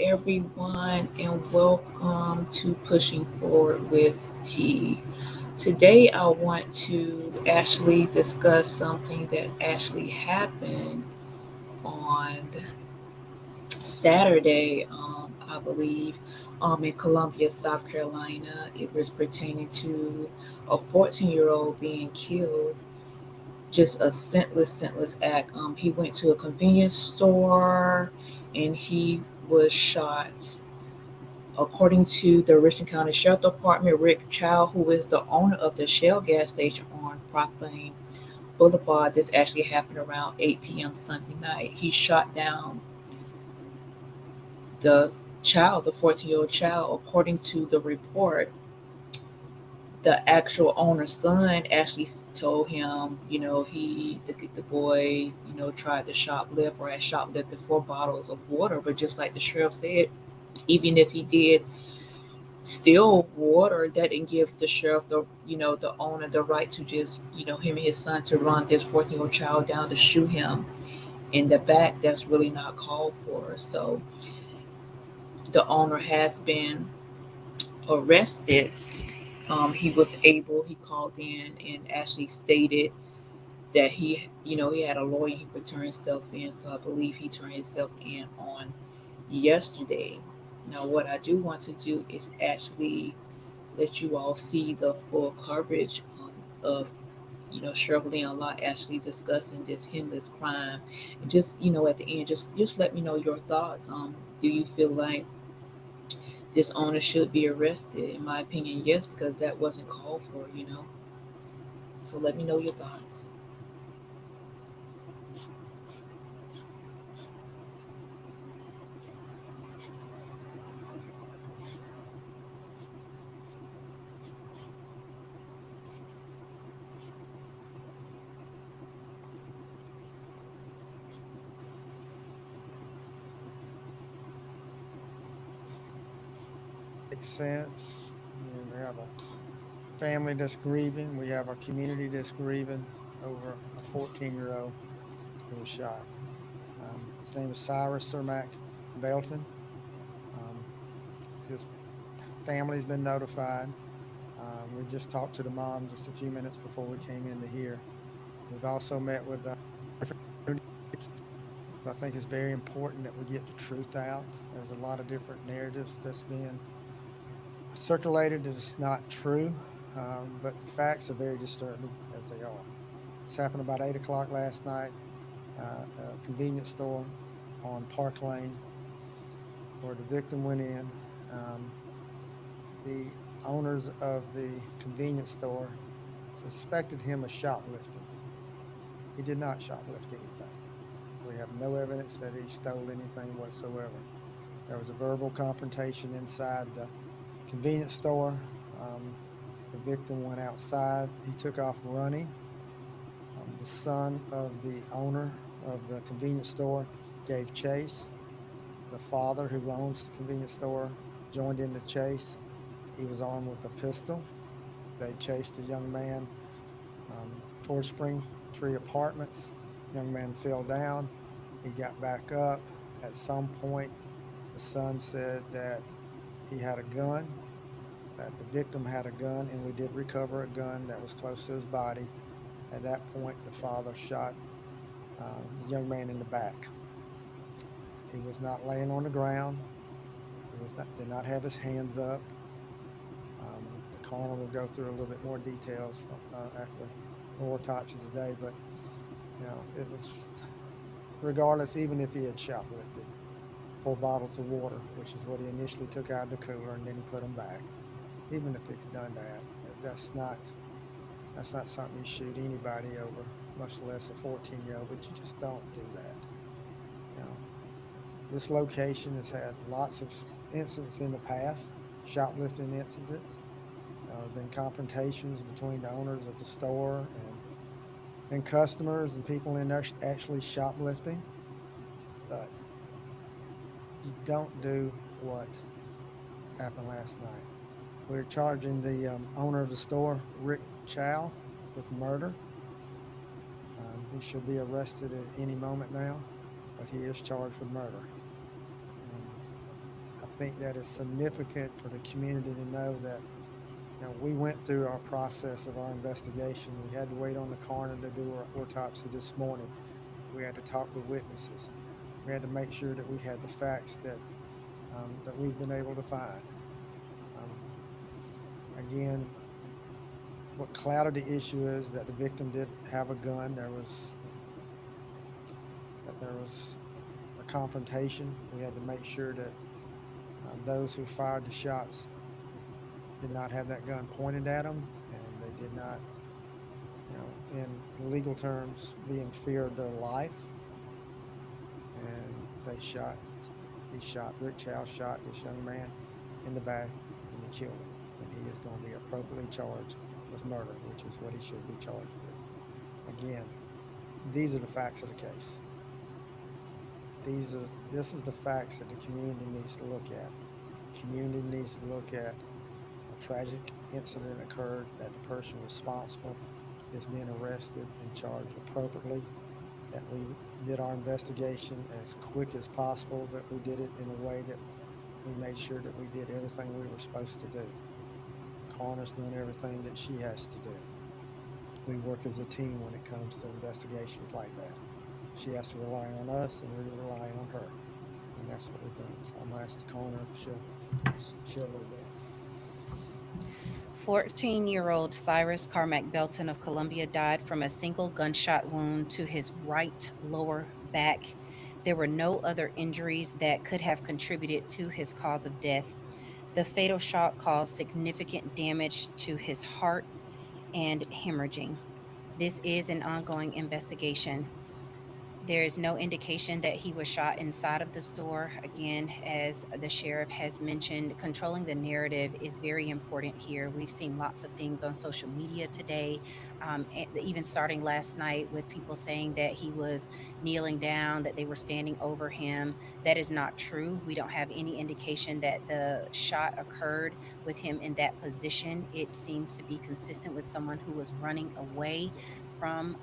everyone, and welcome to Pushing Forward with T. Today, I want to actually discuss something that actually happened on Saturday, I believe, in Columbia, South Carolina. It was pertaining to a 14-year-old being killed. Just a senseless act. He went to a convenience store and he was shot. According to the Richland County Sheriff Department, Rick Child, who is the owner of the Shell gas station on Proclaim Boulevard, this actually happened around 8 p.m. Sunday night. He shot down the child, the 14-year-old child. According to the report, the actual owner's son actually told him, the boy, tried to shoplift or had shoplifted 4 bottles of water. But just like the sheriff said, even if he did steal water, that didn't give the sheriff the owner the right to just, him and his son to run this 14-year-old child down to shoot him in the back. That's really not called for. So the owner has been arrested. He called in and actually stated that he had a lawyer. He would turn himself in. So I believe he turned himself in on yesterday. Now, what I do want to do is actually let you all see the full coverage of Sheriff Leon Lott actually discussing this heinous crime, and just at the end, just let me know your thoughts. Do you feel like this owner should be arrested? In my opinion, yes, because that wasn't called for. So let me know your thoughts. Makes sense. We have a family that's grieving. We have a community that's grieving over a 14-year-old who was shot. His name is Cyrus Cermak Belton. Um, his family's been notified. We just talked to the mom just a few minutes before we came into here. We've also met with different groups. I think it's very important that we get the truth out. There's a lot of different narratives that's being circulated that is not true, but the facts are very disturbing as they are. This happened about 8 o'clock last night, a convenience store on Park Lane where the victim went in. Um, the owners of the convenience store suspected him of shoplifting. He did not shoplift anything. We have no evidence that he stole anything whatsoever. There was a verbal confrontation inside the convenience store. Um, the victim went outside. He took off running. The son of the owner of the convenience store gave chase. The father, who owns the convenience store, joined in the chase. He was armed with a pistol. They chased a young man towards Springtree Apartments. Young man fell down. He got back up. At some point, the son said that he had a gun, that the victim had a gun, and we did recover a gun that was close to his body. At that point, the father shot the young man in the back. He was not laying on the ground. Did not have his hands up. The coroner will go through a little bit more details after the autopsy today, but it was regardless. Even if he had shoplifted 4 bottles of water, which is what he initially took out of the cooler, and then he put them back. Even if he'd done that, that's not something you shoot anybody over, much less a 14-year-old. But you just don't do that. You know, this location has had lots of incidents in the past, shoplifting incidents. There have been confrontations between the owners of the store and customers and people in there actually shoplifting. But you don't do what happened last night. We're charging the owner of the store, Rick Chow, with murder. He should be arrested at any moment now, but he is charged with murder. Um, think that is significant for the community to know that, we went through our process of our investigation. We had to wait on the coroner to do our autopsy this morning. We had to talk to witnesses. We had to make sure that we had the facts that we've been able to find. Um, Again, what clouded the issue is that the victim did have a gun. There was a confrontation. We had to make sure that those who fired the shots did not have that gun pointed at them, and they did not, in legal terms, be in fear of their life. And Rick Chow shot this young man in the back, and he killed him. And he is going to be appropriately charged with murder, which is what he should be charged with. Again, these are the facts of the case. This is the facts that the community needs to look at. The community needs to look at a tragic incident occurred, that the person responsible is being arrested and charged appropriately, that we did our investigation as quick as possible, but we did it in a way that we made sure that we did everything we were supposed to do. The coroner's done everything that she has to do. We work as a team when it comes to investigations like that. She has to rely on us, and we rely on her, and that's what we've done. So I'm gonna ask the coroner if she'll share a little bit. 14-year-old Cyrus Carmack Belton of Columbia died from a single gunshot wound to his right lower back. There were no other injuries that could have contributed to his cause of death. The fatal shot caused significant damage to his heart and hemorrhaging. This is an ongoing investigation. There is no indication that he was shot inside of the store. Again, as the sheriff has mentioned, controlling the narrative is very important here. We've seen lots of things on social media today, even starting last night with people saying that he was kneeling down, that they were standing over him. That is not true. We don't have any indication that the shot occurred with him in that position. It seems to be consistent with someone who was running away from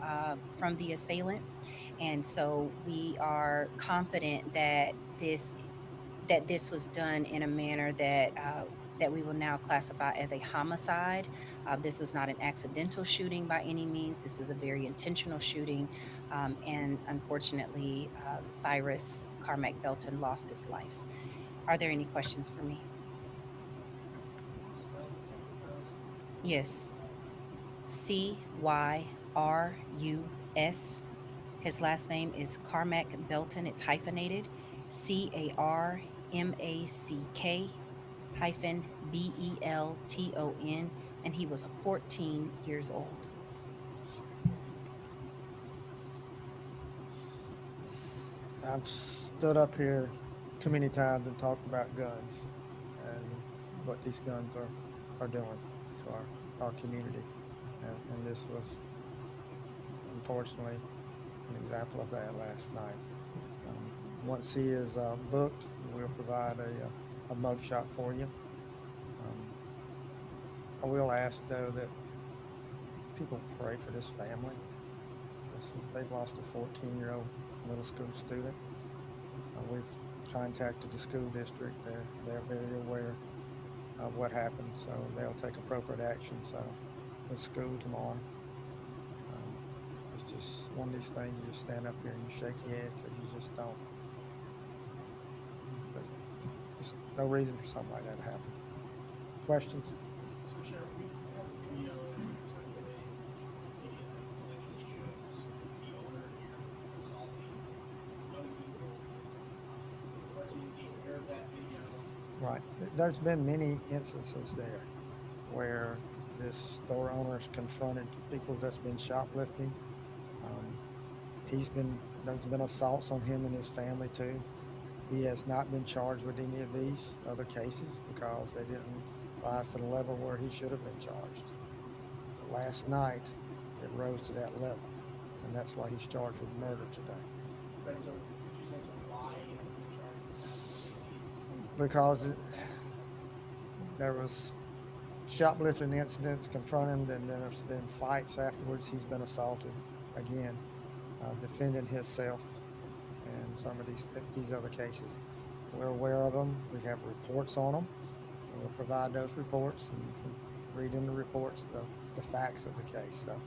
the assailants, and so we are confident that this was done in a manner that we will now classify as a homicide. This was not an accidental shooting by any means. This was a very intentional shooting, and unfortunately, Cyrus Carmack Belton lost his life. Are there any questions for me? Yes, Cyrus. His last name is Carmack Belton. It's hyphenated, Carmack-Belton, and he was 14 years old. I've stood up here too many times and talked about guns and what these guns are doing to our community, and this was unfortunately an example of that last night. Once he is booked, we'll provide a mugshot for you. Um, I will ask though that people pray for this family. They've lost a 14-year-old middle school student. We've contacted the school district. They're very aware of what happened, so they'll take appropriate action. So with school tomorrow, um, it's just one of these things. You just stand up here and you shake your head because you just don't. There's no reason for something like that to happen. Questions? So, Sheriff, we have a video that's been circulating on social media alleging issues with the owner here assaulting other people. What's his team aware of that video? Right. There's been many instances there where this store owner's confronted people that's been shoplifting. Um, there's been assaults on him and his family too. He has not been charged with any of these other cases because they didn't rise to the level where he should have been charged. But last night, it rose to that level, and that's why he's charged with murder today. Right, so could you sense of why he hasn't been charged with the past couple of days? Because there was shoplifting incidents confront him, and then there's been fights afterwards. He's been assaulted again, defending himself, and some of these other cases. We're aware of them. We have reports on them. We'll provide those reports, and you can read in the reports the facts of the case. So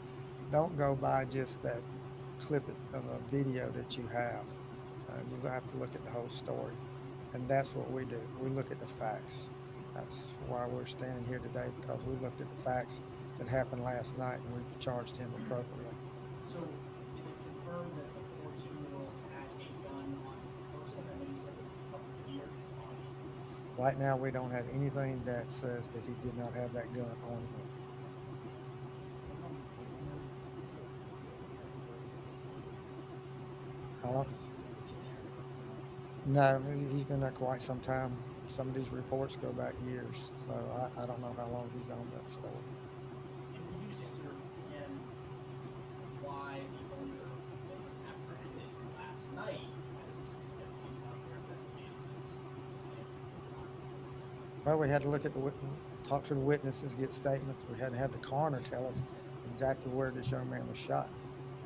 don't go by just that clip of a video that you have. You have to look at the whole story, and that's what we do. We look at the facts. That's why we're standing here today, because we looked at the facts that happened last night, and we've charged him appropriately. So is it confirmed that the 14-year-old had a gun on his person? I know you said up near his body. Right now, we don't have anything that says that he did not have that gun on him. How long? No, he's been there quite some time. Some of these reports go back years, so I don't know how long he's owned that store. And could you just answer again why the owner wasn't apprehended last night as deputies were out there investigating this? And was not. Well, we had to look at talk to the witnesses, get statements. We had to have the coroner tell us exactly where this young man was shot.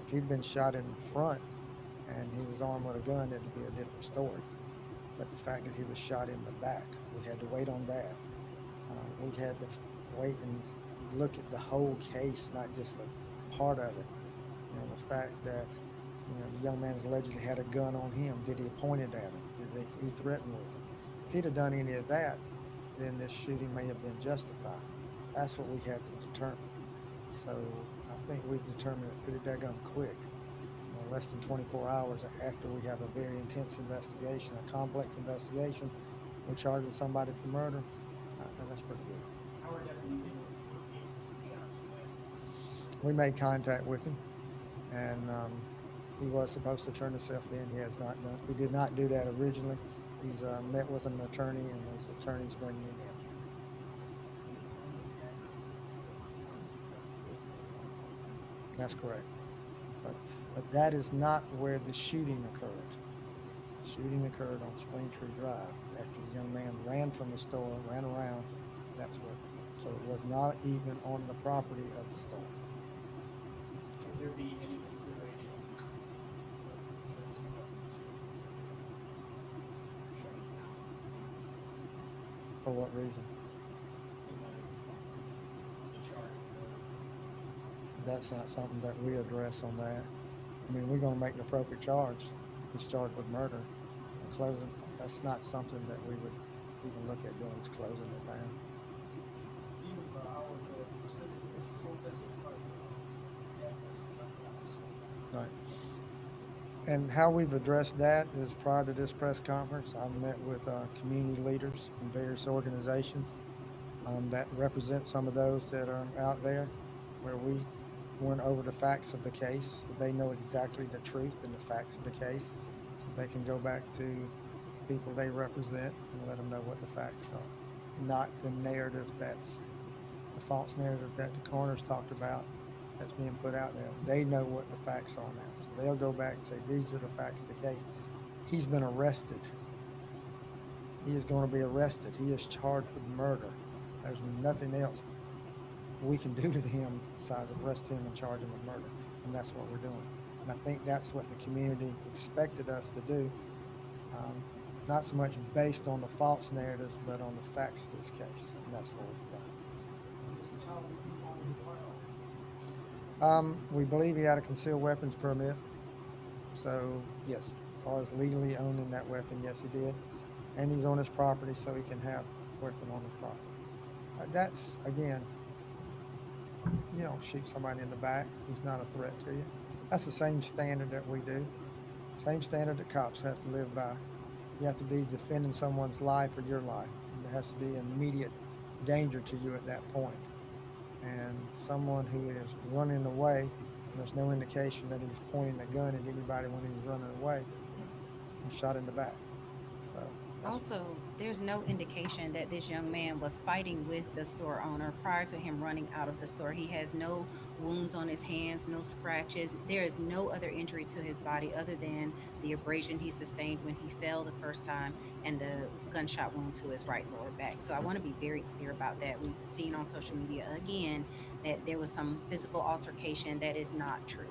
If he'd been shot in front and he was armed with a gun, it'd be a different story. But the fact that he was shot in the back, we had to wait on that. We had to wait and look at the whole case, not just a part of it. The fact that the young man's allegedly had a gun on him. Did he point it at him? He threaten with him? If he'd have done any of that, then this shooting may have been justified. That's what we had to determine. So I think we've determined it pretty daggone quick. Less than 24 hours after we have a very intense investigation, a complex investigation, we're charging somebody for murder. That's pretty good. How are deputies able to locate two shots away? We made contact with him, and he was supposed to turn himself in. He has not done. He did not do that originally. He's met with an attorney, and his attorney's bringing him in. That's correct. Right. But that is not where the shooting occurred. The shooting occurred on Spring Tree Drive after the young man ran from the store, ran around. That's where. So it was not even on the property of the store. Would there be any consideration shutting down For what reason? the charge? That's not something that we address on that. I mean, we're going to make an appropriate charge. He's charged with murder. Closing, that's not something that we would even look at doing, is closing it down. Even for our citizens protesting gas station. Right. And how we've addressed that is prior to this press conference, I've met with community leaders from various organizations that represent some of those that are out there, where we went over the facts of the case. So they know exactly the truth and the facts of the case. So they can go back to people they represent and let them know what the facts are. Not the narrative that's the false narrative that the coroner's talked about that's being put out there. They know what the facts are now. So they'll go back and say, these are the facts of the case. He's been arrested. He is going to be arrested. He is charged with murder. There's nothing else we can do to him besides arrest him and charge him with murder. And that's what we're doing. And I think that's what the community expected us to do. Not so much based on the false narratives, but on the facts of this case. And that's what we've done. We believe he had a concealed weapons permit. So, yes, as far as legally owning that weapon, yes, he did. And he's on his property, so he can have a weapon on his property. That's, again, you don't shoot somebody in the back who's not a threat to you. That's the same standard that we do. Same standard that cops have to live by. You have to be defending someone's life or your life. There has to be an immediate danger to you at that point. And someone who is running away, and there's no indication that he's pointing a gun at anybody when he was running away, and shot in the back. So Also, there's no indication that this young man was fighting with the store owner prior to him running out of the store. He has no wounds on his hands, no scratches. There is no other injury to his body other than the abrasion he sustained when he fell the first time and the gunshot wound to his right lower back. So I want to be very clear about that. We've seen on social media again that there was some physical altercation. That is not true.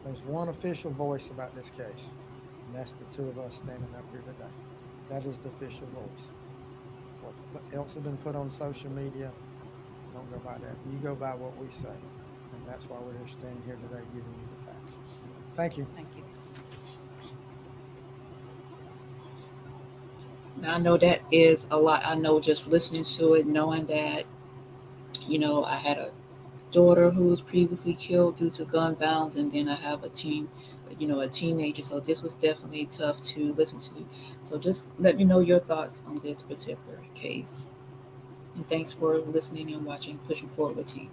there's one official voice about this case, and that's the two of us standing up here today. That is the official voice. What else has been put on social media, don't go by that. You go by what we say. And that's why we're here standing here today giving you the facts. Thank you. Thank you. Now, I know that is a lot. I know just listening to it, knowing that, I had a daughter who was previously killed due to gun violence, and then I have a teenager. So this was definitely tough to listen to. So just let me know your thoughts on this particular case. And thanks for listening and watching Pushing Forward with T.